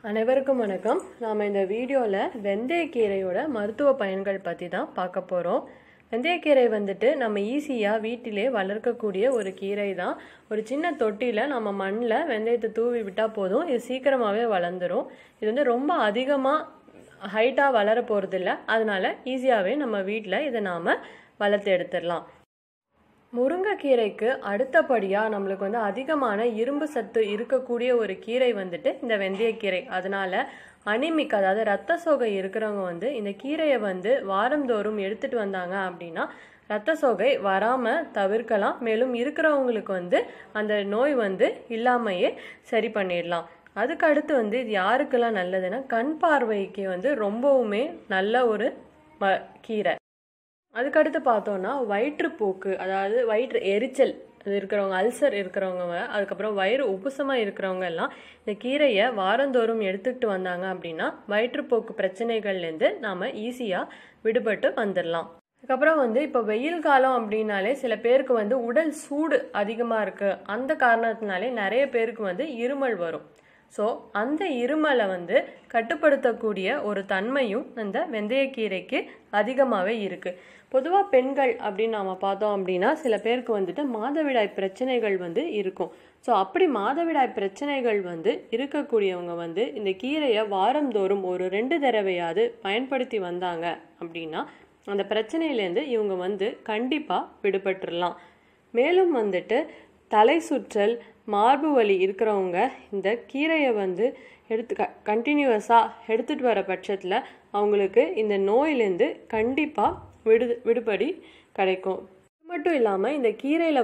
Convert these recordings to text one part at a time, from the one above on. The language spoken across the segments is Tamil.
அனைவருக்கும் வணக்கம். நாம் இந்த வீடியோவில் வெந்தயக்கீரையோட மருத்துவ பயன்கள் பற்றி தான் பார்க்க போகிறோம். வெந்தயக்கீரை நம்ம ஈஸியாக வீட்டிலே வளர்க்கக்கூடிய ஒரு கீரை தான். ஒரு சின்ன தொட்டியில் நம்ம மண்ணில் வெந்தயத்தை தூவி விட்டால் போதும், இது சீக்கிரமாகவே வளர்ந்துடும். இது ரொம்ப அதிகமாக ஹைட்டாக வளர போகிறதில்ல, அதனால ஈஸியாகவே நம்ம வீட்டில் இதை நாம் வளர்த்து எடுத்துடலாம். முருங்கைக்கீரைக்கு அடுத்தபடியாக நம்மளுக்கு அதிகமான இரும்பு சத்து இருக்கக்கூடிய ஒரு கீரை இந்த வெந்தயக்கீரை. அதனால அனிமிக், அதாவது ரத்த சோகை இருக்கிறவங்க இந்த கீரையை வாரந்தோறும் எடுத்துட்டு வந்தாங்க அப்படின்னா ரத்த சோகை வராமல் தவிர்க்கலாம். மேலும் இருக்கிறவங்களுக்கு அந்த நோய் இல்லாமையே சரி பண்ணிடலாம். அதுக்கு அடுத்து இது யாருக்கெல்லாம் நல்லதுன்னா, கண் பார்வைக்கு ரொம்பவுமே நல்ல ஒரு கீரை. அதுக்கடுத்து பார்த்தோன்னா வயிற்றுப்போக்கு, அதாவது வயிற்று எரிச்சல் இருக்கிறவங்க, அல்சர் இருக்கிறவங்க, அதுக்கப்புறம் வயிறு உப்புசமாக இருக்கிறவங்க எல்லாம் இந்த கீரையை வாரந்தோறும் எடுத்துக்கிட்டு வந்தாங்க அப்படின்னா வயிற்றுப்போக்கு பிரச்சனைகள்லேருந்து நாம் ஈஸியாக விடுபட்டு வந்துடலாம். அதுக்கப்புறம் இப்போ வெயில் காலம் அப்படின்னாலே சில பேருக்கு உடல் சூடு அதிகமாக இருக்குது. அந்த காரணத்தினாலே நிறைய பேருக்கு இருமல் வரும். ஸோ அந்த இருமலை கட்டுப்படுத்தக்கூடிய ஒரு தன்மையும் அந்த வெந்தயக்கீரைக்கு அதிகமாகவே இருக்குது. பொதுவாக பெண்கள் அப்படின்னு நாம் பார்த்தோம் அப்படின்னா சில பேருக்கு மாதவிடாய் பிரச்சனைகள் இருக்கும். ஸோ அப்படி மாதவிடாய் பிரச்சனைகள் இருக்கக்கூடியவங்க இந்த கீரையை வாரந்தோறும் ஒரு 2 தடவையாவது பயன்படுத்தி வந்தாங்க அப்படின்னா அந்த பிரச்சனையிலேருந்து இவங்க கண்டிப்பாக விடுபட்டுடலாம். மேலும் தலை சுற்றல், மார்பு வலி இருக்கிறவங்க இந்த கீரையை கண்டினியூஸாக எடுத்துகிட்டு வர பட்சத்தில் அவங்களுக்கு இந்த நோயிலேருந்து கண்டிப்பாக விடுபடி கிடைக்கும். அது மட்டும் இல்லாமல் இந்த கீரையில்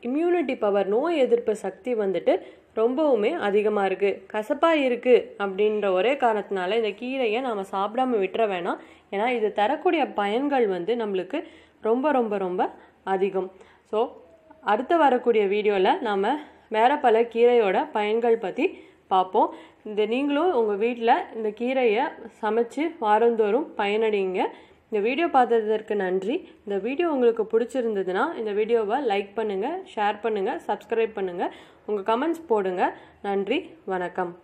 இம்யூனிட்டி பவர், நோய் எதிர்ப்பு சக்தி ரொம்பவுமே அதிகமாக இருக்குது. கசப்பாக இருக்குது அப்படின்ற ஒரே காரணத்தினால இந்த கீரையை நாம் சாப்பிடாம விட்டுற வேணாம். ஏன்னா இது தரக்கூடிய பயன்கள் நம்மளுக்கு ரொம்ப ரொம்ப ரொம்ப அதிகம். ஸோ அடுத்து வரக்கூடிய வீடியோவில் நாம் வேறு பல கீரையோட பயன்கள் பற்றி பார்ப்போம். நீங்களும் உங்கள் வீட்டில் இந்த கீரையை சமைச்சு வாரந்தோறும் பயனடைங்க. இந்த வீடியோ பார்த்ததற்கு நன்றி. இந்த வீடியோ உங்களுக்கு பிடிச்சிருந்ததுன்னா இந்த வீடியோவை லைக் பண்ணுங்கள், ஷேர் பண்ணுங்கள், சப்ஸ்கிரைப் பண்ணுங்கள், உங்கள் கமெண்ட்ஸ் போடுங்க. நன்றி, வணக்கம்.